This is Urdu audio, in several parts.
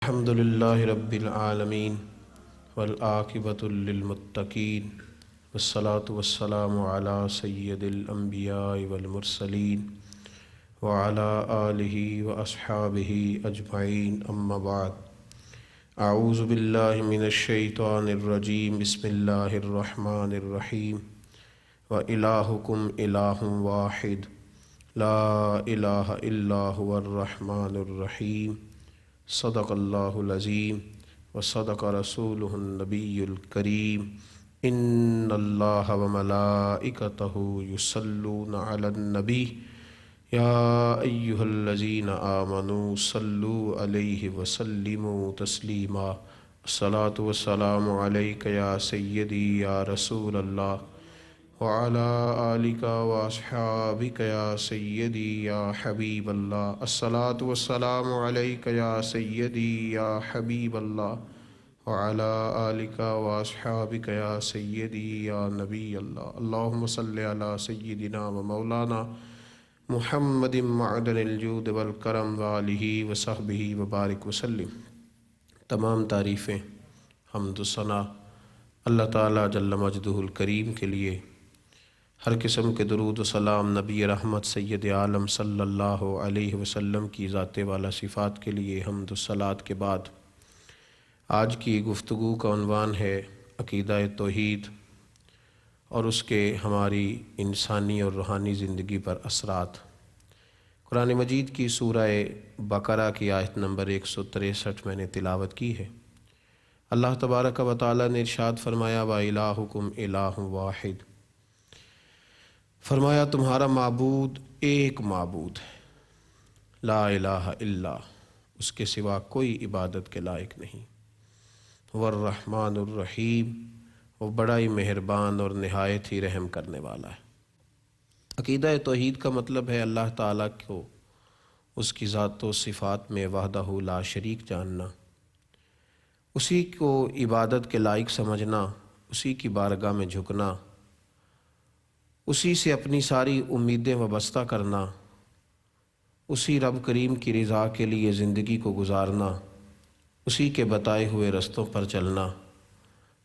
الحمد لله رب العالمين والعاقبة للمتقين والصلاة والسلام على سيد الأنبياء والمرسلين وعلى آله وأصحابه أجمعين أما بعد أعوذ بالله من الشيطان الرجيم بسم الله الرحمن الرحيم وإلهكم إله واحد لا إله إلا هو الرحمن الرحيم صدق اللہ العظیم وصدق رسولہ النبی الکریم ان اللہ وملائکتہ یصلون علی النبی یا ایہا الذین آمنوا صلوا علیہ وسلموا تسلیما الصلاة والسلام علیک یا سیدی یا رسول اللہ وعلى آلك وأصحابك يا سيدي يا حبيب الله الصلاة والسلام عليك يا سيدي يا حبيب الله وعلى آلك وأصحابك يا سيدي يا نبي الله اللهم صل على سيدنا ومولانا محمد معدن الجود والکرم وآلہ وصحبہ وبارک وسلم۔ تمام تعریفیں حمد و ثنا اللہ تعالیٰ جل مجدہ الکریم کے لیے، ہر قسم کے درود و سلام نبی رحمت سید عالم صلی اللہ علیہ وسلم کی ذات والا صفات کے لیے حمد و صلات کے بعد آج کی گفتگو کا عنوان ہے عقیدہ توحید اور اس کے ہماری انسانی اور روحانی زندگی پر اثرات۔ قرآن مجید کی سورہ بقرہ کی آیت نمبر 163 میں نے تلاوت کی ہے۔ اللہ تبارک و تعالیٰ نے ارشاد فرمایا وَإِلَٰهُكُمْ إِلَٰهٌ وَاحِدٌ، فرمایا تمہارا معبود ایک معبود ہے، لا الہ الا، اس کے سوا کوئی عبادت کے لائق نہیں، والرحمن الرحیم، وہ بڑا ہی مہربان اور نہایت ہی رحم کرنے والا ہے۔ عقیدہ توحید کا مطلب ہے اللہ تعالیٰ کو اس کی ذات و صفات میں وحدہ لا شریک جاننا، اسی کو عبادت کے لائق سمجھنا، اسی کی بارگاہ میں جھکنا، اسی سے اپنی ساری امیدیں وابستہ کرنا، اسی رب کریم کی رضا کے لیے زندگی کو گزارنا، اسی کے بتائے ہوئے رستوں پر چلنا،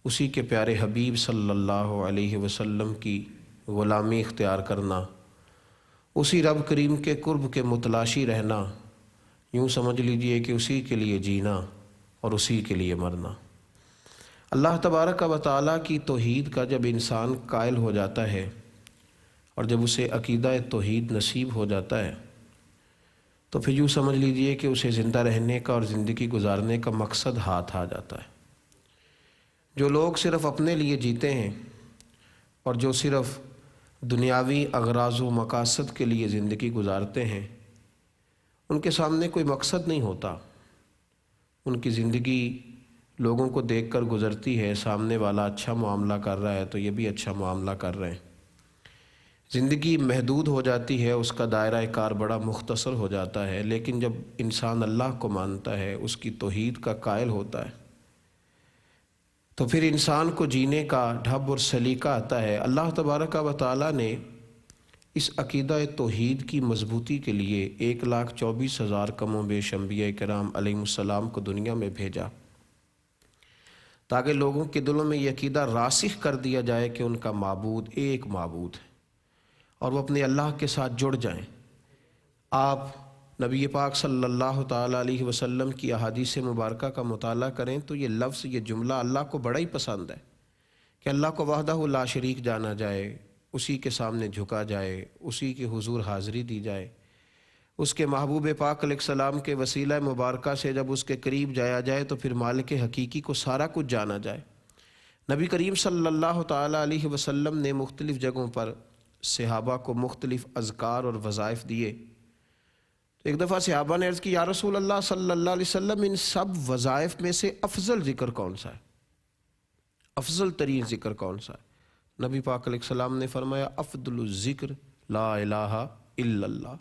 اسی کے پیارے حبیب صلی اللہ علیہ وسلم کی غلامی اختیار کرنا، اسی رب کریم کے قرب کے متلاشی رہنا، یوں سمجھ لیجئے کہ اسی کے لیے جینا اور اسی کے لیے مرنا۔ اللہ تبارک و تعالیٰ کی توحید کا جب انسان قائل ہو جاتا ہے اور جب اسے عقیدہ توحید نصیب ہو جاتا ہے تو پھر یوں سمجھ لیجئے کہ اسے زندہ رہنے کا اور زندگی گزارنے کا مقصد ہاتھ آ جاتا ہے۔ جو لوگ صرف اپنے لیے جیتے ہیں اور جو صرف دنیاوی اغراض و مقاصد کے لیے زندگی گزارتے ہیں، ان کے سامنے کوئی مقصد نہیں ہوتا، ان کی زندگی لوگوں کو دیکھ کر گزرتی ہے، سامنے والا اچھا معاملہ کر رہا ہے تو یہ بھی اچھا معاملہ کر رہے ہیں، زندگی محدود ہو جاتی ہے، اس کا دائرہ کار بڑا مختصر ہو جاتا ہے۔ لیکن جب انسان اللہ کو مانتا ہے، اس کی توحید کا قائل ہوتا ہے، تو پھر انسان کو جینے کا ڈھب اور سلیقہ آتا ہے۔ اللہ تبارک و تعالیٰ نے اس عقیدہ توحید کی مضبوطی کے لیے 1,24,000 کم و بیش انبیاء کرام علیہ السلام کو دنیا میں بھیجا، تاکہ لوگوں کے دلوں میں یہ عقیدہ راسخ کر دیا جائے کہ ان کا معبود ایک معبود ہے اور وہ اپنے اللہ کے ساتھ جڑ جائیں۔ آپ نبی پاک صلی اللہ تعالیٰ علیہ وسلم کی احادیث مبارکہ کا مطالعہ کریں تو یہ لفظ، یہ جملہ اللہ کو بڑا ہی پسند ہے کہ اللہ کو وحدہ لا شریک جانا جائے، اسی کے سامنے جھکا جائے، اسی کے حضور حاضری دی جائے، اس کے محبوب پاک علیہ السلام کے وسیلہ مبارکہ سے جب اس کے قریب جایا جائے تو پھر مالک حقیقی کو سارا کچھ جانا جائے۔ نبی کریم صلی اللہ تعالیٰ علیہ وسلم نے مختلف جگہوں پر صحابہ کو مختلف اذکار اور وظائف دیے۔ تو ایک دفعہ صحابہ نے عرض کی، یا رسول اللہ صلی اللہ علیہ وسلم، ان سب وظائف میں سے افضل ذکر کون سا ہے؟ افضل ترین ذکر کون سا ہے؟ نبی پاک علیہ السلام نے فرمایا افضل الذکر لا الہ الا اللہ،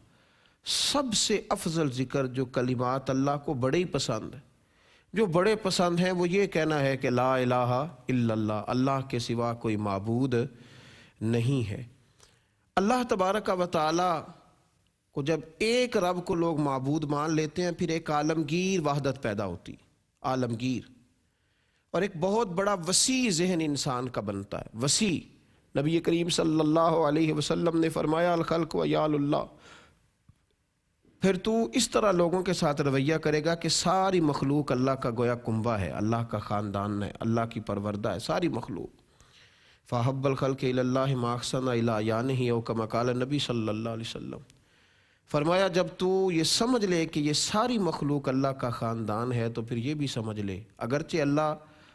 سب سے افضل ذکر جو کلمات اللہ کو بڑے ہی پسند ہیں، جو بڑے پسند ہیں، وہ یہ کہنا ہے کہ لا الہ الا اللہ، اللہ کے سوا کوئی معبود نہیں ہے۔ اللہ تبارک و تعالیٰ کو جب ایک رب کو لوگ معبود مان لیتے ہیں، پھر ایک عالمگیر وحدت پیدا ہوتی ہے۔ عالمگیر، اور ایک بہت بڑا وسیع ذہن انسان کا بنتا ہے، وسیع۔ نبی کریم صلی اللہ علیہ وسلم نے فرمایا الخلق ویال اللہ، پھر تو اس طرح لوگوں کے ساتھ رویہ کرے گا کہ ساری مخلوق اللہ کا گویا کنبہ ہے، اللہ کا خاندان ہے، اللہ کی پروردہ ہے ساری مخلوق۔ فَحَبَّ الْخَلْقِ إِلَى اللَّهِ مَا أَحْسَنَ إِلَىٰ يَانِهِ او كما قال نبی صلی اللہ علیہ وسلم۔ فرمایا جب تو یہ سمجھ لے کہ یہ ساری مخلوق اللہ کا خاندان ہے تو پھر یہ بھی سمجھ لے، اگرچہ اللہ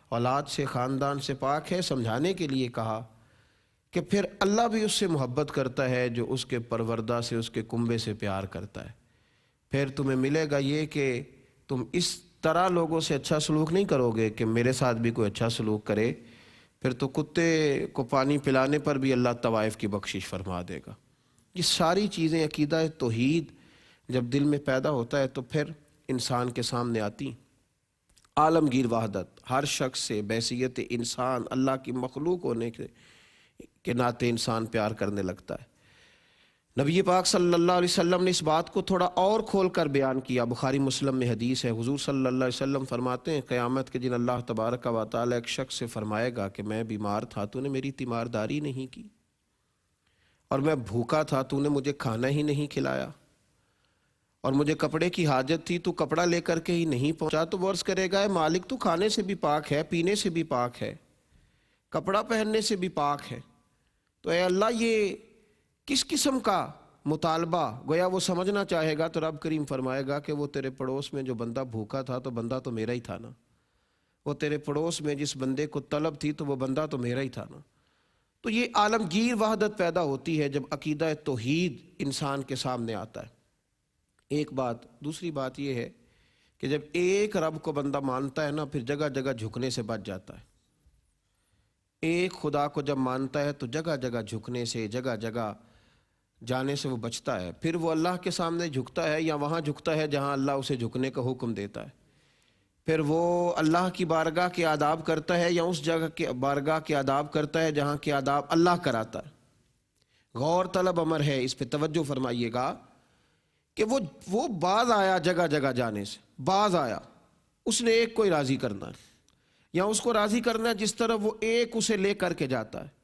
اولاد سے خاندان سے پاک ہے، سمجھانے کے لیے کہا کہ پھر اللہ بھی اس سے محبت کرتا ہے جو اس کے پروردہ سے، اس کے کنبے سے پیار کرتا ہے۔ پھر تمہیں ملے گا یہ کہ تم اس طرح لوگوں سے اچھا سلوک نہیں کرو گے کہ میرے ساتھ بھی کوئی اچھا سلوک کرے، پھر تو کتے کو پانی پلانے پر بھی اللہ طوائف کی بخشش فرما دے گا۔ یہ ساری چیزیں عقیدہ توحید جب دل میں پیدا ہوتا ہے تو پھر انسان کے سامنے آتی۔ عالمگیر وحدت، ہر شخص سے بحیثیت انسان اللہ کی مخلوق ہونے کے ناطے انسان پیار کرنے لگتا ہے۔ نبی پاک صلی اللہ علیہ وسلم نے اس بات کو تھوڑا اور کھول کر بیان کیا، بخاری مسلم میں حدیث ہے، حضور صلی اللہ علیہ وسلم فرماتے ہیں قیامت کے دن اللہ تبارک و تعالی ایک شخص سے فرمائے گا کہ میں بیمار تھا، تو نے میری تیمارداری نہیں کی، اور میں بھوکا تھا، تو نے مجھے کھانا ہی نہیں کھلایا، اور مجھے کپڑے کی حاجت تھی، تو کپڑا لے کر کے ہی نہیں پہنچا۔ تو وہ عرض کرے گا اے مالک تو کھانے سے بھی پاک ہے، پینے سے بھی پاک ہے، کپڑا پہننے سے بھی پاک ہے، تو اے اللہ یہ کس قسم کا مطالبہ؟ گویا وہ سمجھنا چاہے گا تو رب کریم فرمائے گا کہ وہ تیرے پڑوس میں جو بندہ بھوکا تھا تو بندہ تو میرا ہی تھا نا، وہ تیرے پڑوس میں جس بندے کو طلب تھی تو وہ بندہ تو میرا ہی تھا نا۔ تو یہ عالمگیر وحدت پیدا ہوتی ہے جب عقیدہ توحید انسان کے سامنے آتا ہے۔ ایک بات، دوسری بات یہ ہے کہ جب ایک رب کو بندہ مانتا ہے نا، پھر جگہ جگہ جھکنے سے بچ جاتا ہے۔ ایک خدا کو جب مانتا ہے تو جگہ جگہ جھکنے سے، جگہ جگہ جانے سے وہ بچتا ہے۔ پھر وہ اللہ کے سامنے جھکتا ہے یا وہاں جھکتا ہے جہاں اللہ اسے جھکنے کا حکم دیتا ہے، پھر وہ اللہ کی بارگاہ کے آداب کرتا ہے یا اس جگہ کے بارگاہ کے آداب کرتا ہے جہاں کے آداب اللہ کراتا ہے۔ غور طلب امر ہے، اس پہ توجہ فرمائیے گا کہ وہ باز آیا جگہ جگہ جانے سے، باز آیا، اس نے ایک کو راضی کرنا ہے یا اس کو راضی کرنا ہے جس طرح وہ ایک اسے لے کر کے جاتا ہے۔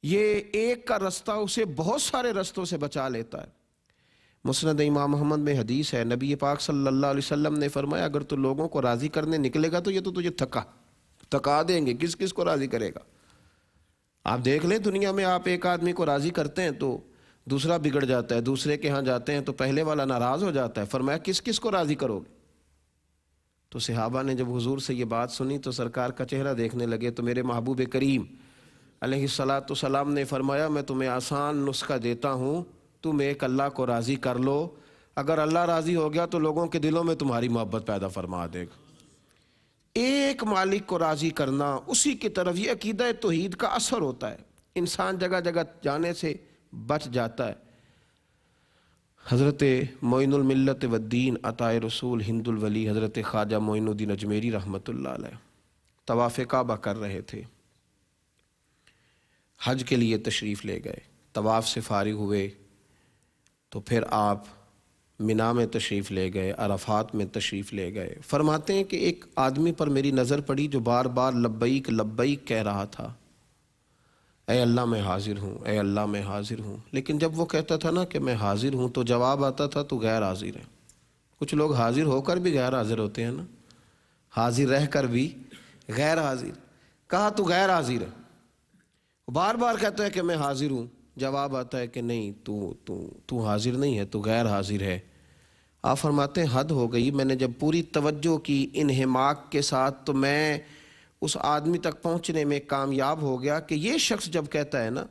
یہ ایک کا رستہ اسے بہت سارے رستوں سے بچا لیتا ہے۔ مسند امام محمد میں حدیث ہے، نبی پاک صلی اللہ علیہ وسلم نے فرمایا اگر تو لوگوں کو راضی کرنے نکلے گا تو یہ تو تجھے تھکا دیں گے، کس کس کو راضی کرے گا؟ آپ دیکھ لیں دنیا میں، آپ ایک آدمی کو راضی کرتے ہیں تو دوسرا بگڑ جاتا ہے، دوسرے کے ہاں جاتے ہیں تو پہلے والا ناراض ہو جاتا ہے۔ فرمایا کس کس کو راضی کرو گے؟ تو صحابہ نے جب حضور سے یہ بات سنی تو سرکار کا چہرہ دیکھنے لگے، تو میرے محبوب کریم علیہ السلام نے فرمایا میں تمہیں آسان نسخہ دیتا ہوں، تم ایک اللہ کو راضی کر لو، اگر اللہ راضی ہو گیا تو لوگوں کے دلوں میں تمہاری محبت پیدا فرما دے گا۔ ایک مالک کو راضی کرنا، اسی کی طرف یہ عقیدہ توحید کا اثر ہوتا ہے، انسان جگہ جگہ جانے سے بچ جاتا ہے۔ حضرت معین الملت والدین عطائے رسول ہند الولی حضرت خواجہ معین الدین اجمیری رحمۃ اللہ علیہ طواف کعبہ کر رہے تھے، حج کے لیے تشریف لے گئے، طواف سے فارغ ہوئے تو پھر آپ مینا میں تشریف لے گئے، عرفات میں تشریف لے گئے۔ فرماتے ہیں کہ ایک آدمی پر میری نظر پڑی جو بار بار لبیک لبیک کہہ رہا تھا، اے اللہ میں حاضر ہوں، اے اللہ میں حاضر ہوں، لیکن جب وہ کہتا تھا نا کہ میں حاضر ہوں تو جواب آتا تھا تو غیر حاضر ہے۔ کچھ لوگ حاضر ہو کر بھی غیر حاضر ہوتے ہیں نا، حاضر رہ کر بھی غیر حاضر۔ کہا تو غیر حاضر ہے، بار بار کہتا ہے کہ میں حاضر ہوں، جواب آتا ہے کہ نہیں تو حاضر نہیں ہے، تو غیر حاضر ہے۔ آپ فرماتے ہیں حد ہو گئی، میں نے جب پوری توجہ کی انہماک کے ساتھ تو میں اس آدمی تک پہنچنے میں کامیاب ہو گیا کہ یہ شخص جب کہتا ہے نا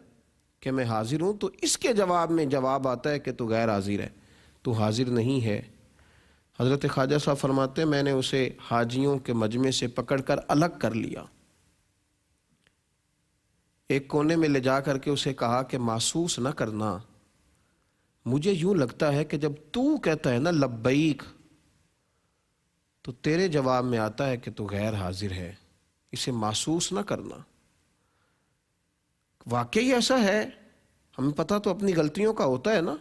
کہ میں حاضر ہوں تو اس کے جواب میں جواب آتا ہے کہ تو غیر حاضر ہے، تو حاضر نہیں ہے۔ حضرت خواجہ صاحب فرماتے ہیں میں نے اسے حاجیوں کے مجمع سے پکڑ کر الگ کر لیا، ایک کونے میں لے جا کر کے اسے کہا کہ محسوس نہ کرنا، مجھے یوں لگتا ہے کہ جب تو کہتا ہے نا لبیک تو تیرے جواب میں آتا ہے کہ تو غیر حاضر ہے، اسے محسوس نہ کرنا۔ واقعی ایسا ہے، ہمیں پتہ تو اپنی غلطیوں کا ہوتا ہے نا،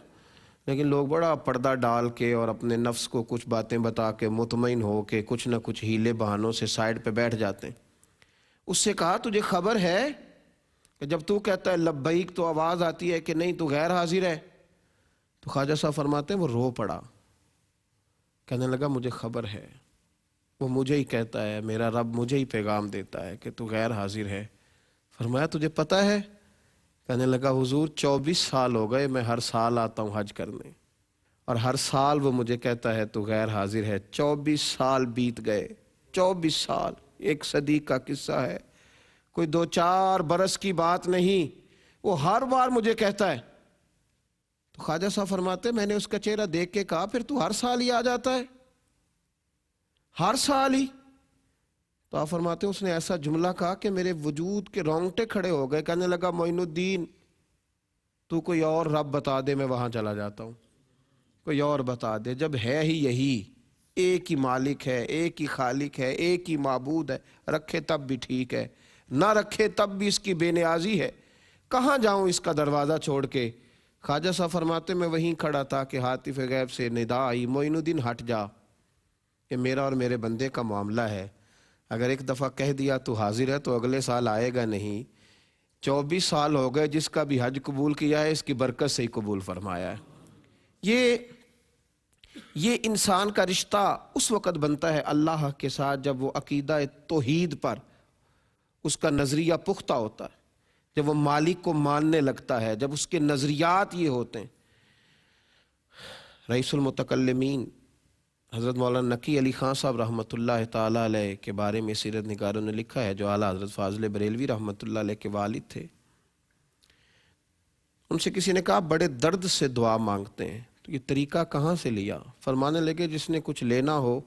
لیکن لوگ بڑا پردہ ڈال کے اور اپنے نفس کو کچھ باتیں بتا کے مطمئن ہو کے کچھ نہ کچھ ہیلے بہانوں سے سائڈ پہ بیٹھ جاتے ہیں۔ اس سے کہا تجھے خبر ہے کہ جب تو کہتا ہے لبیک تو آواز آتی ہے کہ نہیں تو غیر حاضر ہے؟ تو خواجہ صاحب فرماتے ہیں وہ رو پڑا، کہنے لگا مجھے خبر ہے، وہ مجھے ہی کہتا ہے، میرا رب مجھے ہی پیغام دیتا ہے کہ تو غیر حاضر ہے۔ فرمایا تجھے پتہ ہے؟ کہنے لگا حضور 24 سال ہو گئے میں ہر سال آتا ہوں حج کرنے، اور ہر سال وہ مجھے کہتا ہے تو غیر حاضر ہے۔ 24 سال بیت گئے، 24 سال، ایک صدی کا قصہ ہے، کوئی 2-4 برس کی بات نہیں، وہ ہر بار مجھے کہتا ہے۔ تو خواجہ صاحب فرماتے میں نے اس کا چہرہ دیکھ کے کہا پھر تو ہر سال ہی آ جاتا ہے، ہر سال ہی؟ تو آپ فرماتے ہیں اس نے ایسا جملہ کہا کہ میرے وجود کے رونگٹے کھڑے ہو گئے۔ کہنے لگا معین الدین تو کوئی اور رب بتا دے میں وہاں چلا جاتا ہوں، کوئی اور بتا دے، جب ہے ہی یہی، ایک ہی مالک ہے، ایک ہی خالق ہے، ایک ہی معبود ہے، رکھے تب بھی ٹھیک ہے، نہ رکھے تب بھی اس کی بے نیازی ہے، کہاں جاؤں اس کا دروازہ چھوڑ کے؟ خواجہ صاحب فرماتے میں وہیں کھڑا تھا کہ ہاتف غیب سے ندا آئی، معین الدین ہٹ جا، کہ میرا اور میرے بندے کا معاملہ ہے، اگر ایک دفعہ کہہ دیا تو حاضر ہے تو اگلے سال آئے گا نہیں۔ 24 سال ہو گئے، جس کا بھی حج قبول کیا ہے اس کی برکت سے ہی قبول فرمایا ہے۔ یہ انسان کا رشتہ اس وقت بنتا ہے اللہ کے ساتھ جب وہ عقیدہ توحید پر اس کا نظریہ پختہ ہوتا ہے، جب وہ مالک کو ماننے لگتا ہے، جب اس کے نظریات یہ ہوتے ہیں۔ رئیس المتکلمین حضرت مولانا نقی علی خان صاحب رحمۃ اللہ تعالیٰ علیہ کے بارے میں سیرت نگاروں نے لکھا ہے، جو اعلیٰ حضرت فاضل بریلوی رحمۃ اللہ علیہ کے والد تھے۔ ان سے کسی نے کہا بڑے درد سے دعا مانگتے ہیں، تو یہ طریقہ کہاں سے لیا؟ فرمانے لگے جس نے کچھ لینا ہو،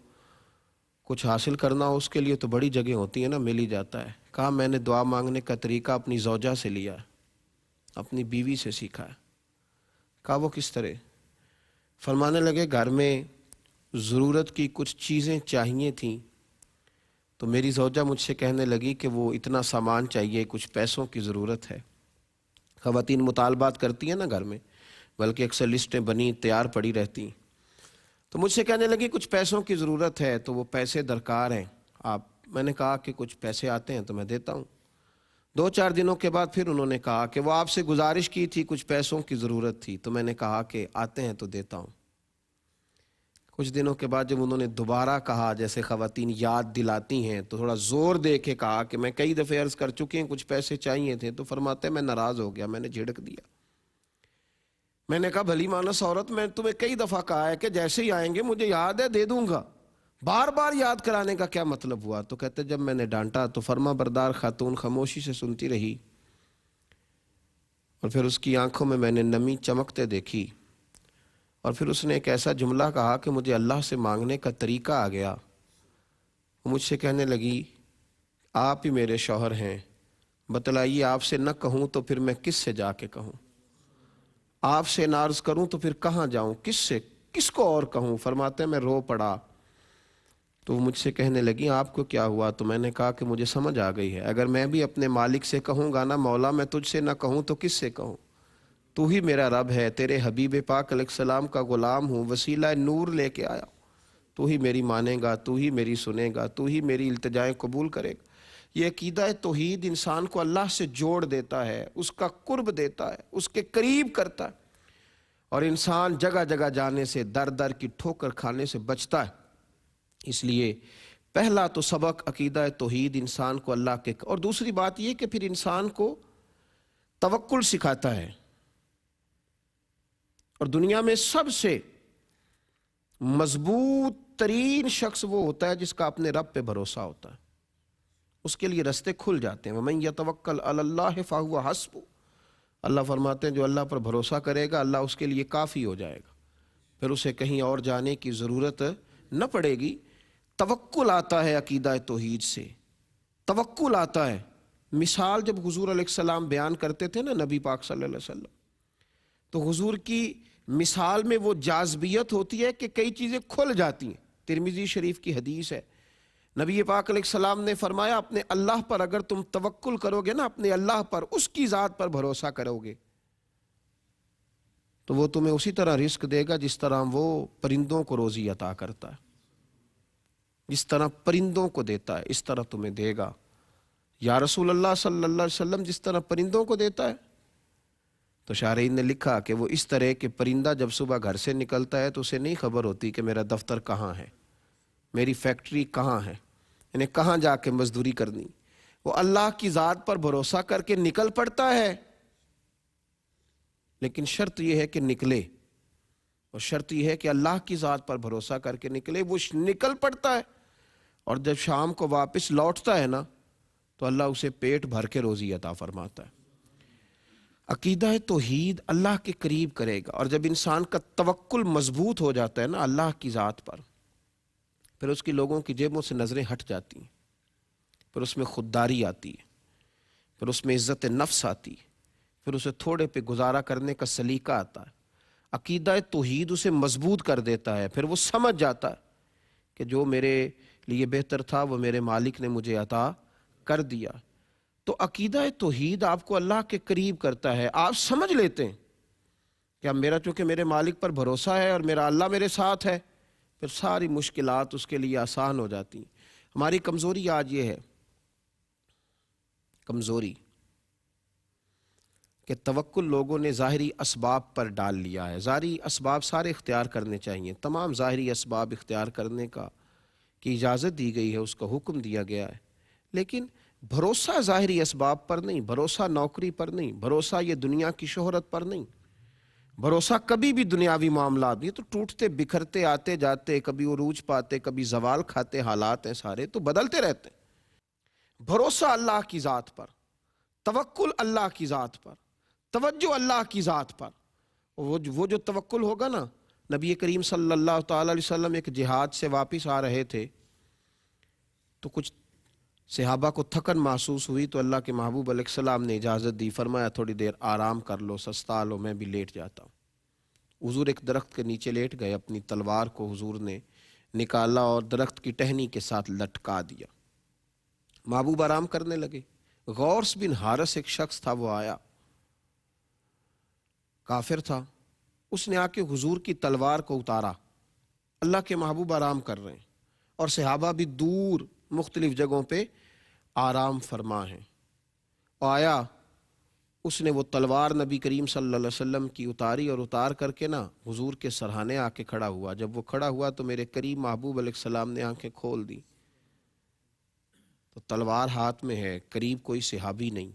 کچھ حاصل کرنا ہو، اس کے لیے تو بڑی جگہ ہوتی ہے نا، مل ہی جاتا ہے۔ کہا میں نے دعا مانگنے کا طریقہ اپنی زوجہ سے لیا، اپنی بیوی سے سیکھا ہے۔ کہا وہ کس طرح؟ فرمانے لگے گھر میں ضرورت کی کچھ چیزیں چاہیے تھیں، تو میری زوجہ مجھ سے کہنے لگی کہ وہ اتنا سامان چاہیے، کچھ پیسوں کی ضرورت ہے۔ خواتین مطالبات کرتی ہیں نا گھر میں، بلکہ اکثر لسٹیں بنی تیار پڑی رہتی، تو مجھ سے کہنے لگی کچھ پیسوں کی ضرورت ہے، تو وہ پیسے درکار ہیں آپ۔ میں نے کہا کہ کچھ پیسے آتے ہیں تو میں دیتا ہوں۔ 2-4 دنوں کے بعد پھر انہوں نے کہا کہ وہ آپ سے گزارش کی تھی، کچھ پیسوں کی ضرورت تھی، تو میں نے کہا کہ آتے ہیں تو دیتا ہوں۔ کچھ دنوں کے بعد جب انہوں نے دوبارہ کہا، جیسے خواتین یاد دلاتی ہیں، تو تھوڑا زور دے کے کہا کہ میں کئی دفعہ عرض کر چکی ہیں کچھ پیسے چاہیے تھے، تو فرماتے ہیں میں ناراض ہو گیا، میں نے جھڑک دیا۔ میں نے کہا بھلی مانس عورت، میں تمہیں کئی دفعہ کہا ہے کہ جیسے ہی آئیں گے مجھے یاد ہے دے دوں گا، بار بار یاد کرانے کا کیا مطلب ہوا؟ تو کہتے جب میں نے ڈانٹا تو فرما بردار خاتون خاموشی سے سنتی رہی، اور پھر اس کی آنکھوں میں نے نمی چمکتے دیکھی، اور پھر اس نے ایک ایسا جملہ کہا کہ مجھے اللہ سے مانگنے کا طریقہ آ گیا۔ وہ مجھ سے کہنے لگی آپ ہی میرے شوہر ہیں، بتلائیے آپ سے نہ کہوں تو پھر میں کس سے جا کے کہوں؟ آپ سے نہ عرض کروں تو پھر کہاں جاؤں؟ کس کو اور کہوں؟ فرماتے ہیں میں رو پڑا۔ تو وہ مجھ سے کہنے لگی آپ کو کیا ہوا؟ تو میں نے کہا کہ مجھے سمجھ آ گئی ہے، اگر میں بھی اپنے مالک سے کہوں گا نا مولا میں تجھ سے نہ کہوں تو کس سے کہوں؟ تو ہی میرا رب ہے، تیرے حبیب پاک علیہ السلام کا غلام ہوں، وسیلہ نور لے کے آیا، تو ہی میری مانے گا، تو ہی میری سنے گا، تو ہی میری التجائیں قبول کرے گا۔ یہ عقیدہ توحید انسان کو اللہ سے جوڑ دیتا ہے، اس کا قرب دیتا ہے، اس کے قریب کرتا ہے، اور انسان جگہ جگہ جانے سے، در در کی ٹھوکر کھانے سے بچتا ہے۔ اس لیے پہلا تو سبق عقیدہ توحید انسان کو اللہ کے، اور دوسری بات یہ کہ پھر انسان کو توکل سکھاتا ہے، اور دنیا میں سب سے مضبوط ترین شخص وہ ہوتا ہے جس کا اپنے رب پہ بھروسہ ہوتا ہے، اس کے لیے رستے کھل جاتے ہیں۔ وَمَن يَتَوَكَّلْ عَلَى اللَّهِ فَهُوَ حَسْبُهُ، اللہ فرماتے ہیں جو اللہ پر بھروسہ کرے گا اللہ اس کے لیے کافی ہو جائے گا، پھر اسے کہیں اور جانے کی ضرورت نہ پڑے گی۔ توکل آتا ہے عقیدہ توحید سے، توکل آتا ہے۔ مثال جب حضور علیہ السلام بیان کرتے تھے نا نبی پاک صلی اللہ علیہ وسلم، تو حضور کی مثال میں وہ جاذبیت ہوتی ہے کہ کئی چیزیں کھل جاتی ہیں۔ ترمذی شریف کی حدیث ہے، نبی پاک علیہ السلام نے فرمایا اپنے اللہ پر اگر تم توکل کرو گے نا، اپنے اللہ پر، اس کی ذات پر بھروسہ کرو گے، تو وہ تمہیں اسی طرح رزق دے گا جس طرح وہ پرندوں کو روزی عطا کرتا ہے، جس طرح پرندوں کو دیتا ہے اس طرح تمہیں دے گا۔ یا رسول اللہ صلی اللہ علیہ وسلم جس طرح پرندوں کو دیتا ہے؟ تو شارحین نے لکھا کہ وہ اس طرح کہ پرندہ جب صبح گھر سے نکلتا ہے تو اسے نہیں خبر ہوتی کہ میرا دفتر کہاں ہے، میری فیکٹری کہاں ہے، انہیں کہاں جا کے مزدوری کرنی، وہ اللہ کی ذات پر بھروسہ کر کے نکل پڑتا ہے، لیکن شرط یہ ہے کہ نکلے، اور شرط یہ ہے کہ اللہ کی ذات پر بھروسہ کر کے نکلے۔ وہ نکل پڑتا ہے اور جب شام کو واپس لوٹتا ہے نا تو اللہ اسے پیٹ بھر کے روزی عطا فرماتا ہے۔ عقیدہ توحید اللہ کے قریب کرے گا، اور جب انسان کا توکل مضبوط ہو جاتا ہے نا اللہ کی ذات پر، پھر اس کی لوگوں کی جیبوں سے نظریں ہٹ جاتی ہیں، پھر اس میں خودداری آتی ہے، پھر اس میں عزت نفس آتی ہے، پھر اسے تھوڑے پہ گزارا کرنے کا سلیقہ آتا ہے۔ عقیدہ توحید اسے مضبوط کر دیتا ہے، پھر وہ سمجھ جاتا ہے کہ جو میرے لیے بہتر تھا وہ میرے مالک نے مجھے عطا کر دیا۔ تو عقیدہ توحید آپ کو اللہ کے قریب کرتا ہے۔ آپ سمجھ لیتے ہیں کہ اب میرا چونکہ میرے مالک پر بھروسہ ہے اور میرا اللہ میرے ساتھ ہے، پھر ساری مشکلات اس کے لیے آسان ہو جاتی ہیں۔ ہماری کمزوری آج یہ ہے، کمزوری کہ توکل لوگوں نے ظاہری اسباب پر ڈال لیا ہے۔ ظاہری اسباب سارے اختیار کرنے چاہیے، تمام ظاہری اسباب اختیار کرنے کی اجازت دی گئی ہے، اس کا حکم دیا گیا ہے، لیکن بھروسہ ظاہری اسباب پر نہیں، بھروسہ نوکری پر نہیں، بھروسہ یہ دنیا کی شہرت پر نہیں، بھروسہ کبھی بھی دنیاوی معاملات، یہ تو ٹوٹتے بکھرتے آتے جاتے، کبھی عروج پاتے کبھی زوال کھاتے، حالات ہیں سارے تو بدلتے رہتے ہیں۔ بھروسہ اللہ کی ذات پر، توکل اللہ کی ذات پر، توجہ اللہ کی ذات پر، وہ جو توکل ہوگا نا، نبی کریم صلی اللہ تعالی علیہ وسلم ایک جہاد سے واپس آ رہے تھے تو کچھ صحابہ کو تھکن محسوس ہوئی تو اللہ کے محبوب علیہ السلام نے اجازت دی، فرمایا تھوڑی دیر آرام کر لو، سستا لو، میں بھی لیٹ جاتا ہوں۔ حضور ایک درخت کے نیچے لیٹ گئے، اپنی تلوار کو حضور نے نکالا اور درخت کی ٹہنی کے ساتھ لٹکا دیا۔ محبوب آرام کرنے لگے۔ غورس بن حارث ایک شخص تھا، وہ آیا، کافر تھا، اس نے آ کے حضور کی تلوار کو اتارا۔ اللہ کے محبوب آرام کر رہے ہیں اور صحابہ بھی دور مختلف جگہوں پہ آرام فرما ہیں، آیا اس نے وہ تلوار نبی کریم صلی اللہ علیہ وسلم کی اتاری اور اتار کر کے نا حضور کے سرہانے آ کے کھڑا ہوا۔ جب وہ کھڑا ہوا تو میرے قریب محبوب علیہ السلام نے آنکھیں کھول دی، تو تلوار ہاتھ میں ہے، قریب کوئی صحابی نہیں۔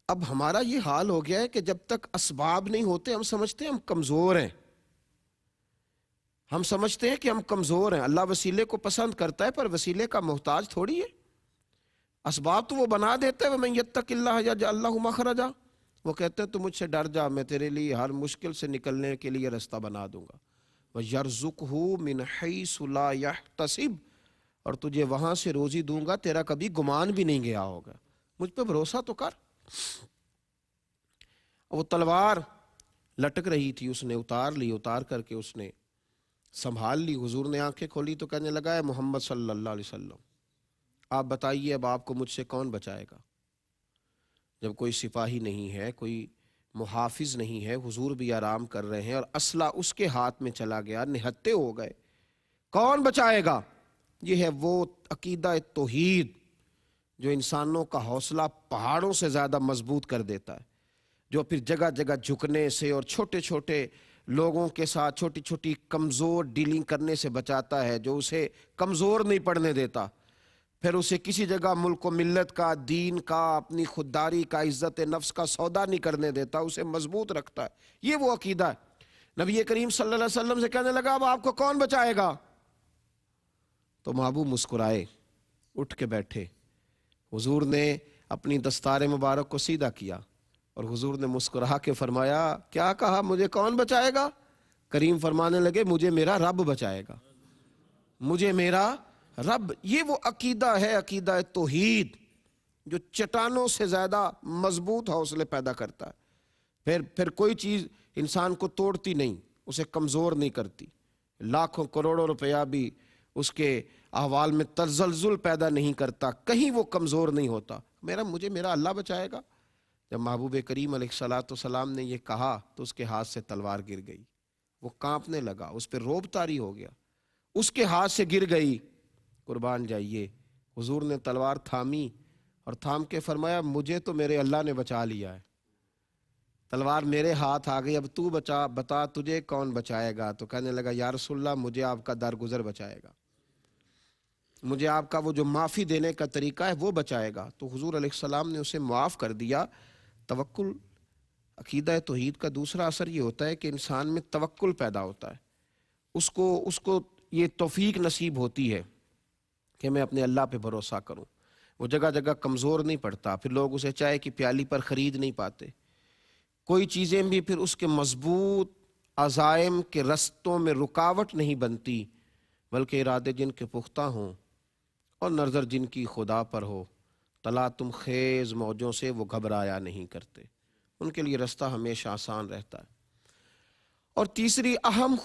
اب ہمارا یہ حال ہو گیا ہے کہ جب تک اسباب نہیں ہوتے ہم سمجھتے ہیں ہم کمزور ہیں، ہم سمجھتے ہیں کہ ہم کمزور ہیں۔ اللہ وسیلے کو پسند کرتا ہے پر وسیلے کا محتاج تھوڑی ہے، اسباب تو وہ بنا دیتا ہے۔ وَمَن يَتَّقِ اللَّهَ يَجْعَل لَّهُ مَخْرَجًا، وہ کہتے ہیں تو مجھ سے ڈر جا، میں تیرے لیے ہر مشکل سے نکلنے کے لیے رستہ بنا دوں گا۔ وَيَرْزُقْهُ مِنْ حَيْثُ لَا يَحْتَسِبُ، اور تجھے وہاں سے روزی دوں گا تیرا کبھی گمان بھی نہیں گیا ہوگا، مجھ پہ بھروسہ تو کر۔ وہ تلوار لٹک رہی تھی، اس نے اتار لی، اتار کر کے اس نے سنبھال لی۔ حضور نے آنکھیں کھولی تو کہنے لگا، ہے محمد صلی اللہ علیہ وسلم آپ بتائیے اب آپ کو مجھ سے کون بچائے گا؟ جب کوئی سپاہی نہیں ہے، کوئی محافظ نہیں ہے، حضور بھی آرام کر رہے ہیں اور اسلحہ اس کے ہاتھ میں چلا گیا، نہتے ہو گئے، کون بچائے گا؟ یہ ہے وہ عقیدہ توحید جو انسانوں کا حوصلہ پہاڑوں سے زیادہ مضبوط کر دیتا ہے، جو پھر جگہ جگہ جھکنے سے اور چھوٹے چھوٹے لوگوں کے ساتھ چھوٹی چھوٹی کمزور ڈیلنگ کرنے سے بچاتا ہے، جو اسے کمزور نہیں پڑنے دیتا، پھر اسے کسی جگہ ملک و ملت کا، دین کا، اپنی خودداری کا، عزت نفس کا سودا نہیں کرنے دیتا، اسے مضبوط رکھتا ہے۔ یہ وہ عقیدہ ہے۔ نبی کریم صلی اللہ علیہ وسلم سے کہنے لگا اب آپ کو کون بچائے گا؟ تو محبوب مسکرائے، اٹھ کے بیٹھے۔ حضور نے اپنی دستار مبارک کو سیدھا کیا اور حضور نے مسکرا کے فرمایا، کیا کہا مجھے کون بچائے گا؟ کریم فرمانے لگے مجھے میرا رب بچائے گا، مجھے میرا رب۔ یہ وہ عقیدہ ہے، عقیدہ توحید، جو چٹانوں سے زیادہ مضبوط حوصلے پیدا کرتا ہے۔ پھر کوئی چیز انسان کو توڑتی نہیں، اسے کمزور نہیں کرتی، لاکھوں کروڑوں روپیہ بھی اس کے احوال میں تزلزل پیدا نہیں کرتا، کہیں وہ کمزور نہیں ہوتا۔ مجھے میرا اللہ بچائے گا۔ جب محبوب کریم علیہ الصلوۃ والسلام نے یہ کہا تو اس کے ہاتھ سے تلوار گر گئی، وہ کانپنے لگا، اس پہ رعب طاری ہو گیا، اس کے ہاتھ سے گر گئی۔ قربان جائیے، حضور نے تلوار تھامی اور تھام کے فرمایا مجھے تو میرے اللہ نے بچا لیا ہے، تلوار میرے ہاتھ آ گئی، اب تو بتا تجھے کون بچائے گا؟ تو کہنے لگا یا رسول اللہ مجھے آپ کا درگزر بچائے گا، مجھے آپ کا وہ جو معافی دینے کا طریقہ ہے وہ بچائے گا۔ تو حضور علیہ السلام نے اسے معاف کر دیا۔ توکل، عقیدہ توحید کا دوسرا اثر یہ ہوتا ہے کہ انسان میں توکل پیدا ہوتا ہے، اس کو یہ توفیق نصیب ہوتی ہے کہ میں اپنے اللہ پہ بھروسہ کروں۔ وہ جگہ جگہ کمزور نہیں پڑتا، پھر لوگ اسے چائے کی پیالی پر خرید نہیں پاتے، کوئی چیزیں بھی پھر اس کے مضبوط عزائم کے رستوں میں رکاوٹ نہیں بنتی، بلکہ ارادے جن کے پختہ ہوں اور نظر جن کی خدا پر ہو، تلاطم خیز موجوں سے وہ گھبرایا نہیں کرتے، ان کے لیے رستہ ہمیشہ آسان رہتا ہے۔ اور تیسری اہم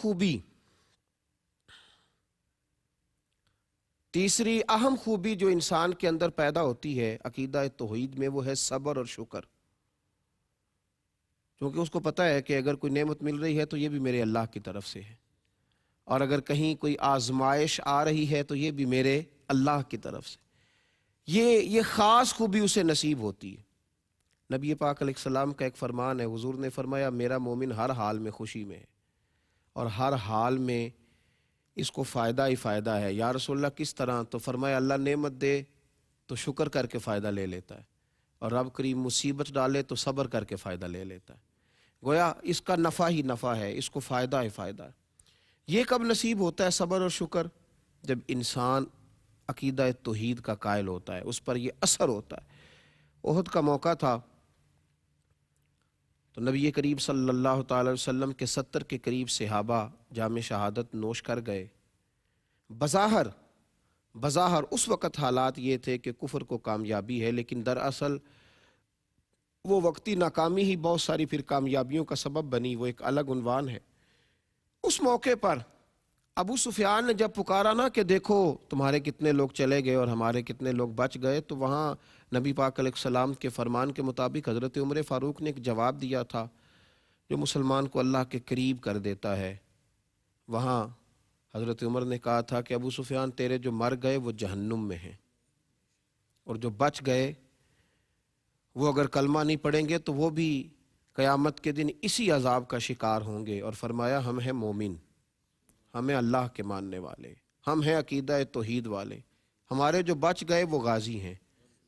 خوبی جو انسان کے اندر پیدا ہوتی ہے عقیدہ توحید میں، وہ ہے صبر اور شکر، کیونکہ اس کو پتہ ہے کہ اگر کوئی نعمت مل رہی ہے تو یہ بھی میرے اللہ کی طرف سے ہے، اور اگر کہیں کوئی آزمائش آ رہی ہے تو یہ بھی میرے اللہ کی طرف سے۔ یہ خاص خوبی اسے نصیب ہوتی ہے۔ نبی پاک علیہ السلام کا ایک فرمان ہے، حضور نے فرمایا میرا مومن ہر حال میں خوشی میں ہے اور ہر حال میں اس کو فائدہ ہی فائدہ ہے۔ یا رسول اللہ کس طرح؟ تو فرمایا اللہ نعمت دے تو شکر کر کے فائدہ لے لیتا ہے، اور رب کریم مصیبت ڈالے تو صبر کر کے فائدہ لے لیتا ہے۔ گویا اس کا نفع ہی نفع ہے، اس کو فائدہ ہی فائدہ ہے۔ یہ کب نصیب ہوتا ہے صبر اور شکر؟ جب انسان عقیدہ توحید کا قائل ہوتا ہے، اس پر یہ اثر ہوتا ہے۔ احد کا موقع تھا تو نبی کریم صلی اللہ تعالی وسلم کے 70 کے قریب صحابہ جام شہادت نوش کر گئے۔ بظاہر اس وقت حالات یہ تھے کہ کفر کو کامیابی ہے، لیکن دراصل وہ وقتی ناکامی ہی بہت ساری پھر کامیابیوں کا سبب بنی، وہ ایک الگ عنوان ہے۔ اس موقع پر ابو سفیان نے جب پکارا نا کہ دیکھو تمہارے کتنے لوگ چلے گئے اور ہمارے کتنے لوگ بچ گئے، تو وہاں نبی پاک علیہ السلام کے فرمان کے مطابق حضرت عمر فاروق نے ایک جواب دیا تھا جو مسلمان کو اللہ کے قریب کر دیتا ہے۔ وہاں حضرت عمر نے کہا تھا کہ ابو سفیان تیرے جو مر گئے وہ جہنم میں ہیں، اور جو بچ گئے وہ اگر کلمہ نہیں پڑھیں گے تو وہ بھی قیامت کے دن اسی عذاب کا شکار ہوں گے۔ اور فرمایا ہم ہیں مومن، ہمیں اللہ کے ماننے والے، ہم ہیں عقیدہ توحید والے، ہمارے جو بچ گئے وہ غازی ہیں،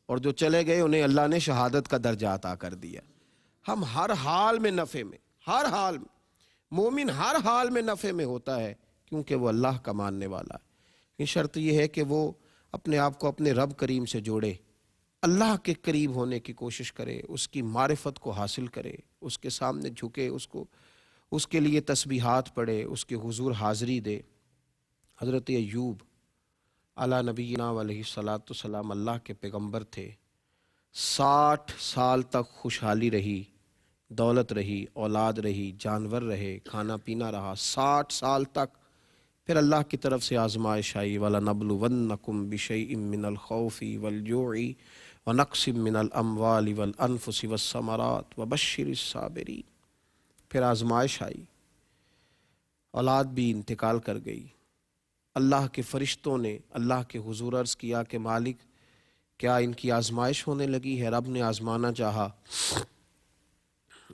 اور جو چلے گئے انہیں اللہ نے شہادت کا درجہ عطا کر دیا۔ ہم ہر حال میں نفع میں، ہر حال میں، مومن ہر حال میں نفع میں ہوتا ہے کیونکہ وہ اللہ کا ماننے والا ہے۔ یہ شرط یہ ہے کہ وہ اپنے آپ کو اپنے رب کریم سے جوڑے، اللہ کے قریب ہونے کی کوشش کرے، اس کی معرفت کو حاصل کرے، اس کے سامنے جھکے، اس کے لیے تسبیحات پڑھے، اس کے حضور حاضری دے۔ حضرت ایوب علی نبینا علیہ الصلاۃ والسلام اللہ کے پیغمبر تھے، 60 سال تک خوشحالی رہی، دولت رہی، اولاد رہی، جانور رہے، کھانا پینا رہا، 60 سال تک۔ پھر اللہ کی طرف سے آزمائش آئی، وَلَنَبْلُوَنَّكُمْ بِشَيْءٍ مِّنَ الْخَوْفِ وَالْجُوعِ وَنَقْصٍ مِّنَ الْأَمْوَالِ وَالْأَنفُسِ وَالثَّمَرَاتِ وَبَشِّرِ الصَّابِرِينَ۔ پھر آزمائش آئی، اولاد بھی انتقال کر گئی۔ اللہ کے فرشتوں نے اللہ کے حضور عرض کیا کہ مالک کیا ان کی آزمائش ہونے لگی ہے؟ رب نے آزمانا چاہا،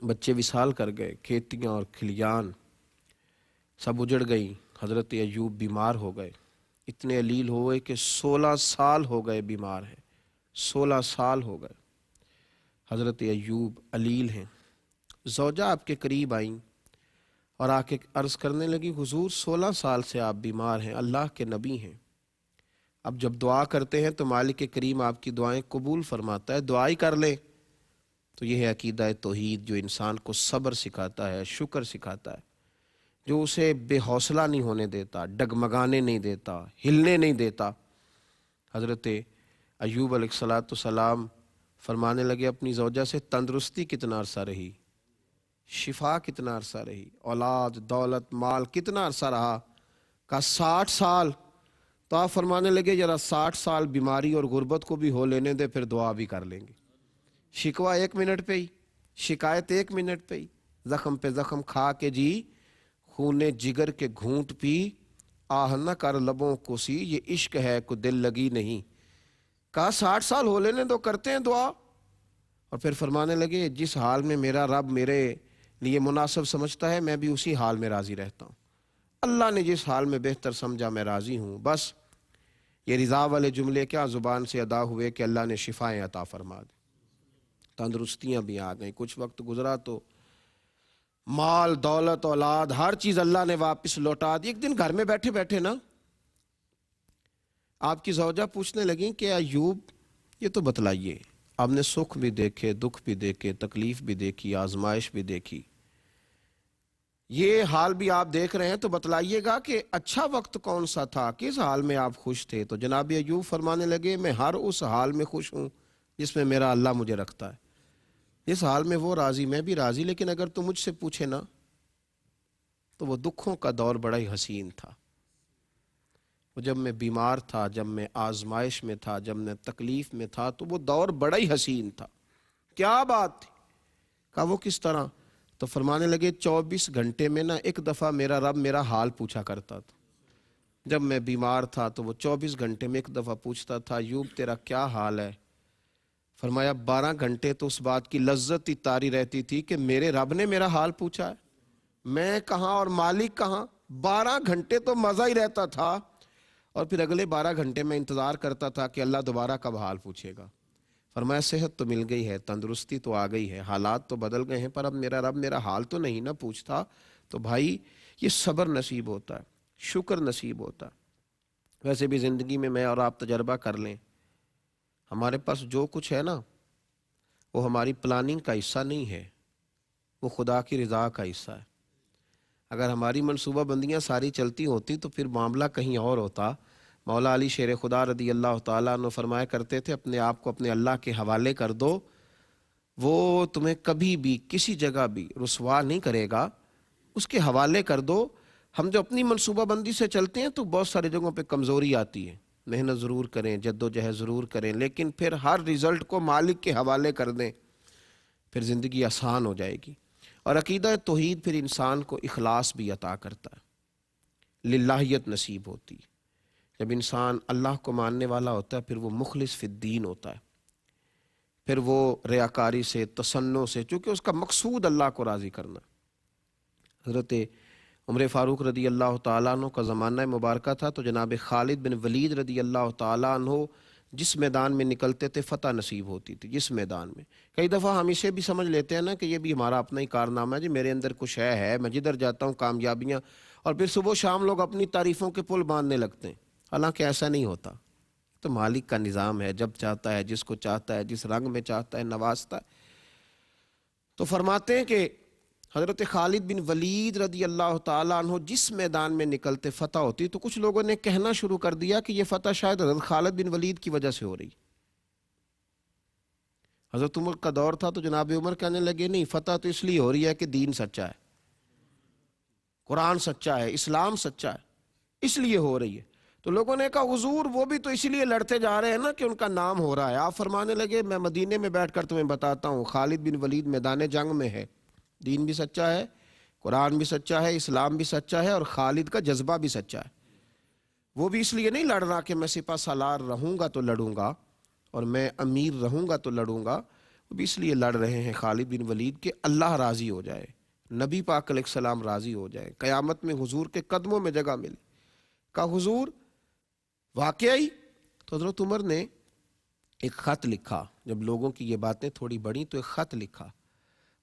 بچے وصال کر گئے، کھیتیاں اور کھلیان سب اجڑ گئیں۔ حضرت ایوب بیمار ہو گئے، اتنے علیل ہوئے کہ 16 سال ہو گئے بیمار ہیں، 16 سال ہو گئے حضرت ایوب علیل ہیں۔ زوجہ آپ کے قریب آئیں اور آ کے عرض کرنے لگی حضور 16 سال سے آپ بیمار ہیں، اللہ کے نبی ہیں، اب جب دعا کرتے ہیں تو مالک کریم آپ کی دعائیں قبول فرماتا ہے، دعا ہی کر لیں۔ تو یہ ہے عقیدہ توحید جو انسان کو صبر سکھاتا ہے، شکر سکھاتا ہے، جو اسے بے حوصلہ نہیں ہونے دیتا، ڈگمگانے نہیں دیتا، ہلنے نہیں دیتا۔ حضرت ایوب علیہ السلام فرمانے لگے اپنی زوجہ سے تندرستی کتنا عرصہ رہی، شفا کتنا عرصہ رہی، اولاد دولت مال کتنا عرصہ رہا؟ کہا 60 سال۔ تو آپ فرمانے لگے ذرا 60 سال بیماری اور غربت کو بھی ہو لینے دے، پھر دعا بھی کر لیں گے۔ شکوہ 1 منٹ پہ ہی، شکایت 1 منٹ پہ ہی، زخم پہ زخم کھا کے جی خون جگر کے گھونٹ پی، آہ نہ کر لبوں کو سی، یہ عشق ہے کو دل لگی نہیں۔ کہا 60 سال ہو لینے دو، کرتے ہیں دعا۔ اور پھر فرمانے لگے جس حال میں میرا رب میرے لیے مناسب سمجھتا ہے میں بھی اسی حال میں راضی رہتا ہوں، اللہ نے جس حال میں بہتر سمجھا میں راضی ہوں۔ بس یہ رضا والے جملے کیا زبان سے ادا ہوئے کہ اللہ نے شفائیں عطا فرما دی، تندرستیاں بھی آ گئیں۔ کچھ وقت گزرا تو مال دولت اولاد ہر چیز اللہ نے واپس لوٹا دی۔ ایک دن گھر میں بیٹھے بیٹھے نا آپ کی زوجہ پوچھنے لگیں کہ ایوب یہ تو بتلائیے، آپ نے سکھ بھی دیکھے، دکھ بھی دیکھے، تکلیف بھی دیکھی، آزمائش بھی دیکھی، یہ حال بھی آپ دیکھ رہے ہیں، تو بتلائیے گا کہ اچھا وقت کون سا تھا، کس حال میں آپ خوش تھے؟ تو جناب ایوب فرمانے لگے میں ہر اس حال میں خوش ہوں جس میں میرا اللہ مجھے رکھتا ہے، جس حال میں وہ راضی میں بھی راضی۔ لیکن اگر تو مجھ سے پوچھے نا تو وہ دکھوں کا دور بڑا ہی حسین تھا، وہ جب میں بیمار تھا، جب میں آزمائش میں تھا، جب میں تکلیف میں تھا، تو وہ دور بڑا ہی حسین تھا۔ کیا بات تھی؟ کہا وہ کس طرح؟ تو فرمانے لگے 24 گھنٹے میں نا ایک دفعہ میرا رب میرا حال پوچھا کرتا تھا۔ جب میں بیمار تھا تو وہ 24 گھنٹے میں ایک دفعہ پوچھتا تھا ایوب تیرا کیا حال ہے؟ فرمایا 12 گھنٹے تو اس بات کی لذت ہی طاری رہتی تھی کہ میرے رب نے میرا حال پوچھا ہے، میں کہاں اور مالک کہاں۔ 12 گھنٹے تو مزہ ہی رہتا تھا، اور پھر اگلے 12 گھنٹے میں انتظار کرتا تھا کہ اللہ دوبارہ کب حال پوچھے گا۔ فرمایا صحت تو مل گئی ہے، تندرستی تو آ گئی ہے، حالات تو بدل گئے ہیں، پر اب میرا رب میرا حال تو نہیں نہ پوچھتا۔ تو بھائی یہ صبر نصیب ہوتا ہے، شکر نصیب ہوتا ہے۔ ویسے بھی زندگی میں اور آپ تجربہ کر لیں، ہمارے پاس جو کچھ ہے نا وہ ہماری پلاننگ کا حصہ نہیں ہے، وہ خدا کی رضا کا حصہ ہے۔ اگر ہماری منصوبہ بندیاں ساری چلتی ہوتی تو پھر معاملہ کہیں اور ہوتا۔ مولا علی شیر خدا رضی اللہ تعالیٰ عنہ فرمایا کرتے تھے اپنے آپ کو اپنے اللہ کے حوالے کر دو، وہ تمہیں کبھی بھی کسی جگہ بھی رسوا نہیں کرے گا، اس کے حوالے کر دو۔ ہم جو اپنی منصوبہ بندی سے چلتے ہیں تو بہت ساری جگہوں پہ کمزوری آتی ہے، محنت ضرور کریں، جد و جہد ضرور کریں، لیکن پھر ہر رزلٹ کو مالک کے حوالے کر دیں، پھر زندگی آسان ہو جائے گی۔ اور عقیدہ توحید پھر انسان کو اخلاص بھی عطا کرتا ہے، للہیت نصیب ہوتی ہے۔ جب انسان اللہ کو ماننے والا ہوتا ہے پھر وہ مخلص فی الدین ہوتا ہے، پھر وہ ریاکاری سے، تصنع سے، چونکہ اس کا مقصود اللہ کو راضی کرنا۔ حضرت عمر فاروق رضی اللہ تعالیٰ عنہ کا زمانہ مبارکہ تھا تو جناب خالد بن ولید رضی اللہ تعالیٰ عنہ جس میدان میں نکلتے تھے فتح نصیب ہوتی تھی، جس میدان میں۔ کئی دفعہ ہم اسے بھی سمجھ لیتے ہیں نا کہ یہ بھی ہمارا اپنا ہی کارنامہ ہے، جی میرے اندر کچھ ہے، میں جدھر جاتا ہوں کامیابیاں، اور پھر صبح و شام لوگ اپنی تعریفوں کے پل باندھنے لگتے ہیں۔ حالانکہ ایسا نہیں ہوتا، تو مالک کا نظام ہے، جب چاہتا ہے، جس کو چاہتا ہے، جس رنگ میں چاہتا ہے نوازتا ہے۔ تو فرماتے ہیں کہ حضرت خالد بن ولید رضی اللہ تعالیٰ عنہ جس میدان میں نکلتے فتح ہوتی، تو کچھ لوگوں نے کہنا شروع کر دیا کہ یہ فتح شاید حضرت خالد بن ولید کی وجہ سے ہو رہی۔ حضرت عمر کا دور تھا تو جناب عمر کہنے لگے نہیں، فتح تو اس لیے ہو رہی ہے کہ دین سچا ہے، قرآن سچا ہے، اسلام سچا ہے، اس لیے ہو رہی ہے۔ تو لوگوں نے کہا حضور وہ بھی تو اسی لیے لڑتے جا رہے ہیں نا کہ ان کا نام ہو رہا ہے۔ آپ فرمانے لگے میں مدینے میں بیٹھ کر تمہیں بتاتا ہوں، خالد بن ولید میدان جنگ میں ہے، دین بھی سچا ہے، قرآن بھی سچا ہے، اسلام بھی سچا ہے، اور خالد کا جذبہ بھی سچا ہے۔ وہ بھی اس لیے نہیں لڑ رہا کہ میں سپہ سالار رہوں گا تو لڑوں گا اور میں امیر رہوں گا تو لڑوں گا، وہ بھی اس لیے لڑ رہے ہیں خالد بن ولید کہ اللہ راضی ہو جائے، نبی پاک علیہ السلام راضی ہو جائے، قیامت میں حضور کے قدموں میں جگہ ملے۔ کہا حضور واقعی؟ تو حضرت عمر نے ایک خط لکھا، جب لوگوں کی یہ باتیں تھوڑی بڑھیں تو ایک خط لکھا۔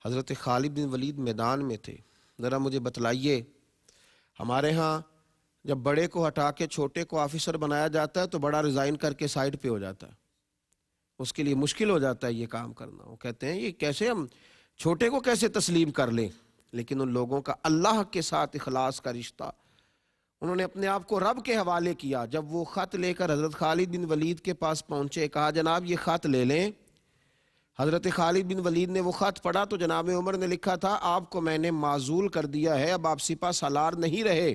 حضرت خالد بن ولید میدان میں تھے، ذرا مجھے بتلائیے، ہمارے ہاں جب بڑے کو ہٹا کے چھوٹے کو آفیسر بنایا جاتا ہے تو بڑا ریزائن کر کے سائڈ پہ ہو جاتا ہے، اس کے لیے مشکل ہو جاتا ہے یہ کام کرنا۔ وہ کہتے ہیں یہ کیسے ہم چھوٹے کو کیسے تسلیم کر لیں؟ لیکن ان لوگوں کا اللہ کے ساتھ اخلاص کا رشتہ، انہوں نے اپنے آپ کو رب کے حوالے کیا۔ جب وہ خط لے کر حضرت خالد بن ولید کے پاس پہنچے، کہا جناب یہ خط لے لیں۔ حضرت خالد بن ولید نے وہ خط پڑھا تو جناب عمر نے لکھا تھا آپ کو میں نے معزول کر دیا ہے، اب آپ سپہ سالار نہیں رہے،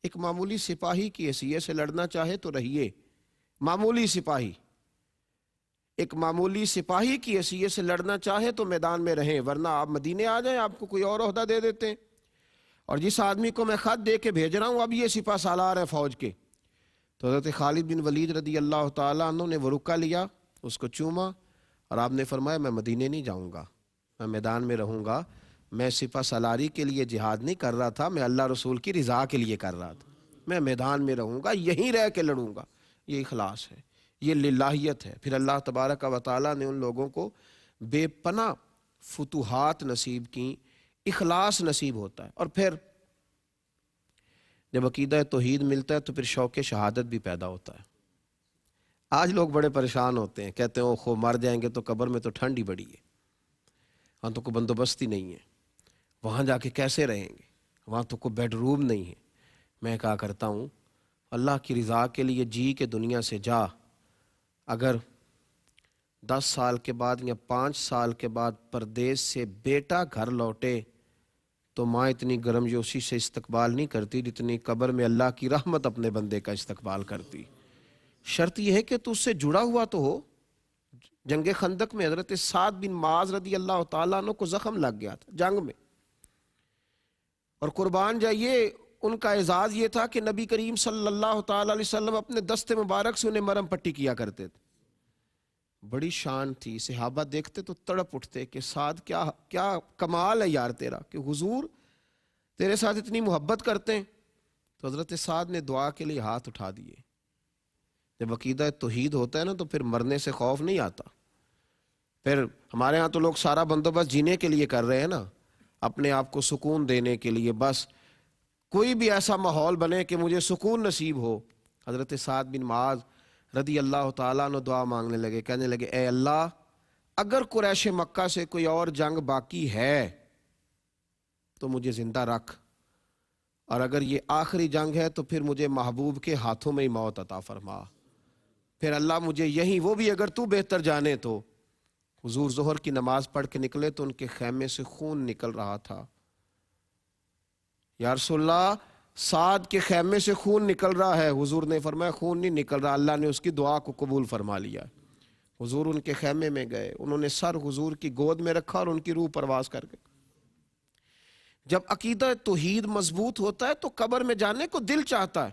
ایک معمولی سپاہی کی حیثیت سے لڑنا چاہے تو رہیے، معمولی سپاہی، ایک معمولی سپاہی کی حیثیت سے لڑنا چاہے تو میدان میں رہیں، ورنہ آپ مدینے آ جائیں، آپ کو کوئی اور عہدہ دے دیتے ہیں۔ اور جس آدمی کو میں خط دے کے بھیج رہا ہوں اب یہ سپہ سالار ہے فوج کے، تو حضرت خالد بن ولید رضی اللہ تعالیٰ عنہ نے وہ رکا لیا، اس کو چوما، اور آپ نے فرمایا میں مدینے نہیں جاؤں گا، میں میدان میں رہوں گا، میں سپہ سالاری کے لیے جہاد نہیں کر رہا تھا، میں اللہ رسول کی رضا کے لیے کر رہا تھا، میں میدان میں رہوں گا، یہیں رہ کے لڑوں گا۔ یہ اخلاص ہے، یہ للہیت ہے۔ پھر اللہ تبارک و تعالیٰ نے ان لوگوں کو بے پناہ فتوحات نصیب کی، اخلاص نصیب ہوتا ہے۔ اور پھر جب عقیدہ توحید ملتا ہے تو پھر شوق شہادت بھی پیدا ہوتا ہے۔ آج لوگ بڑے پریشان ہوتے ہیں، کہتے ہیں او خو مر جائیں گے تو قبر میں تو ٹھنڈ ہی بڑی ہے، وہاں تو کوئی بندوبست ہی نہیں ہے، وہاں جا کے کیسے رہیں گے، وہاں تو کوئی بیڈ روم نہیں ہے۔ میں کہا کرتا ہوں اللہ کی رضا کے لیے جی کے دنیا سے جا، اگر 10 سال کے بعد یا 5 سال کے بعد پردیس سے بیٹا گھر لوٹے تو ماں اتنی گرم جوشی سے استقبال نہیں کرتی جتنی قبر میں اللہ کی رحمت اپنے بندے کا استقبال کرتی۔ شرط یہ ہے کہ تو اس سے جڑا ہوا تو ہو۔ جنگ خندق میں حضرت سعد بن معاذ رضی اللہ تعالیٰ عنہ کو زخم لگ گیا تھا جنگ میں، اور قربان جائیے ان کا اعزاز یہ تھا کہ نبی کریم صلی اللہ تعالیٰ علیہ وسلم اپنے دست مبارک سے انہیں مرم پٹی کیا کرتے تھے، بڑی شان تھی۔ صحابہ دیکھتے تو تڑپ اٹھتے کہ سعد کیا کمال ہے یار تیرا، کہ حضور تیرے ساتھ اتنی محبت کرتے ہیں۔ تو حضرت سعد نے دعا کے لیے ہاتھ اٹھا دیے۔ جب عقیدہ توحید ہوتا ہے نا تو پھر مرنے سے خوف نہیں آتا۔ پھر ہمارے ہاں تو لوگ سارا بندوبست جینے کے لیے کر رہے ہیں نا، اپنے آپ کو سکون دینے کے لیے، بس کوئی بھی ایسا ماحول بنے کہ مجھے سکون نصیب ہو۔ حضرت سعد بن معاذ رضی اللہ تعالیٰ عنہ دعا مانگنے لگے، کہنے لگے اے اللہ اگر قریش مکہ سے کوئی اور جنگ باقی ہے تو مجھے زندہ رکھ، اور اگر یہ آخری جنگ ہے تو پھر مجھے محبوب کے ہاتھوں میں ہی موت عطا فرما، پھر اللہ مجھے یہیں، وہ بھی اگر تو بہتر جانے تو۔ حضور ظہر کی نماز پڑھ کے نکلے تو ان کے خیمے سے خون نکل رہا تھا۔ یا رسول اللہ سعد کے خیمے سے خون نکل رہا ہے۔ حضور نے فرمایا خون نہیں نکل رہا، اللہ نے اس کی دعا کو قبول فرما لیا۔ حضور ان کے خیمے میں گئے، انہوں نے سر حضور کی گود میں رکھا اور ان کی روح پرواز کر گئی۔ جب عقیدہ توحید مضبوط ہوتا ہے تو قبر میں جانے کو دل چاہتا ہے،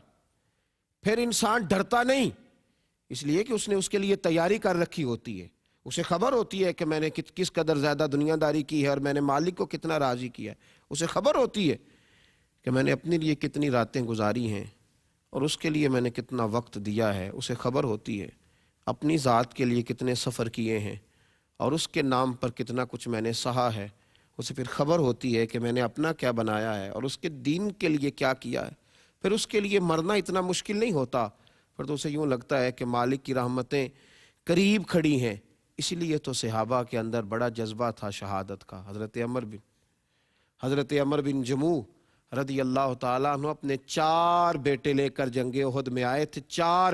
پھر انسان ڈرتا نہیں، اس لیے کہ اس نے اس کے لیے تیاری کر رکھی ہوتی ہے، اسے خبر ہوتی ہے کہ میں نے کس قدر زیادہ دنیا داری کی ہے اور میں نے مالک کو کتنا راضی کیا ہے، اسے خبر ہوتی ہے کہ میں نے اپنے لیے کتنی راتیں گزاری ہیں اور اس کے لیے میں نے کتنا وقت دیا ہے، اسے خبر ہوتی ہے اپنی ذات کے لیے کتنے سفر کیے ہیں اور اس کے نام پر کتنا کچھ میں نے سہا ہے، اسے پھر خبر ہوتی ہے کہ میں نے اپنا کیا بنایا ہے اور اس کے دین کے لیے کیا کیا ہے، پھر اس کے لیے مرنا اتنا مشکل نہیں ہوتا، پھر تو اسے یوں لگتا ہے کہ مالک کی رحمتیں قریب کھڑی ہیں۔ اسی لیے تو صحابہ کے اندر بڑا جذبہ تھا شہادت کا۔ حضرت عمر بن جموح رضی اللہ تعالیٰ عنہ اپنے 4 بیٹے لے کر جنگ احد میں آئے تھے، 4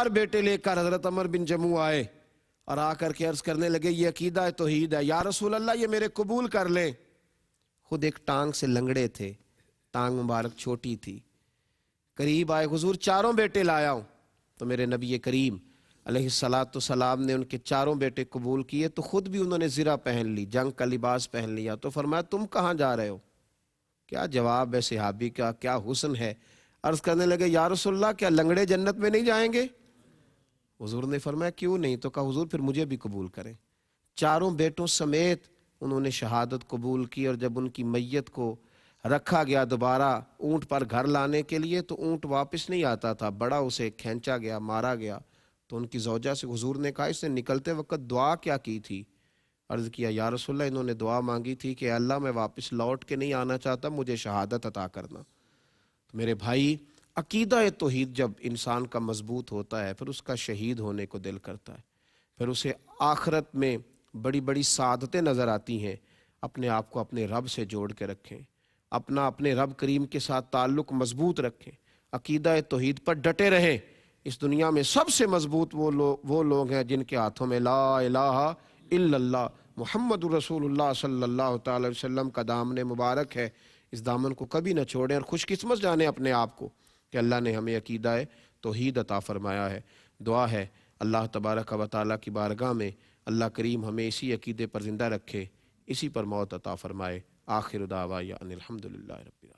بیٹے لے کر حضرت عمر بن جموح آئے اور آ کر کے عرض کرنے لگے یہ عقیدہ توحید ہے، یا رسول اللہ یہ میرے قبول کر لیں۔ خود ایک ٹانگ سے لنگڑے تھے، ٹانگ مبارک چھوٹی تھی، قریب آئے، حضور 4 بیٹے لایا ہوں۔ تو میرے نبی کریم علیہ السلام نے ان کے 4 بیٹے قبول کیے، تو خود بھی انہوں نے زرہ پہن لی، جنگ کا لباس پہن لیا، تو فرمایا تم کہاں جا رہے ہو؟ کیا جواب ہے صحابی کا، کیا حسن ہے۔ عرض کرنے لگے یا رسول اللہ کیا لنگڑے جنت میں نہیں جائیں گے؟ حضور نے فرمایا کیوں نہیں؟ تو کہا حضور پھر مجھے بھی قبول کریں۔ 4 بیٹوں سمیت انہوں نے شہادت قبول کی، اور جب ان کی میت کو رکھا گیا دوبارہ اونٹ پر گھر لانے کے لیے تو اونٹ واپس نہیں آتا تھا، بڑا اسے کھینچا گیا، مارا گیا۔ تو ان کی زوجہ سے حضور نے کہا اس نے نکلتے وقت دعا کیا کی تھی؟ عرض کیا یا رسول اللہ انہوں نے دعا مانگی تھی کہ اللہ میں واپس لوٹ کے نہیں آنا چاہتا، مجھے شہادت عطا کرنا۔ تو میرے بھائی عقیدہ توحید جب انسان کا مضبوط ہوتا ہے پھر اس کا شہید ہونے کو دل کرتا ہے، پھر اسے آخرت میں بڑی بڑی سعادتیں نظر آتی ہیں۔ اپنے آپ کو اپنے رب سے جوڑ کے رکھیں، اپنے رب کریم کے ساتھ تعلق مضبوط رکھیں، عقیدہ توحید پر ڈٹے رہیں۔ اس دنیا میں سب سے مضبوط وہ لوگ ہیں جن کے ہاتھوں میں لا الہ الا اللہ محمد رسول اللہ صلی اللہ تعالی وسلم کا دامن مبارک ہے۔ اس دامن کو کبھی نہ چھوڑیں اور خوش قسمت جانیں اپنے آپ کو کہ اللہ نے ہمیں عقیدہ توحید عطا فرمایا ہے۔ دعا ہے اللہ تبارک و تعالیٰ کی بارگاہ میں اللہ کریم ہمیں اسی عقیدے پر زندہ رکھے، اسی پر موت عطا فرمائے۔ آخر دعوانا ان الحمد للہ رب العالمین۔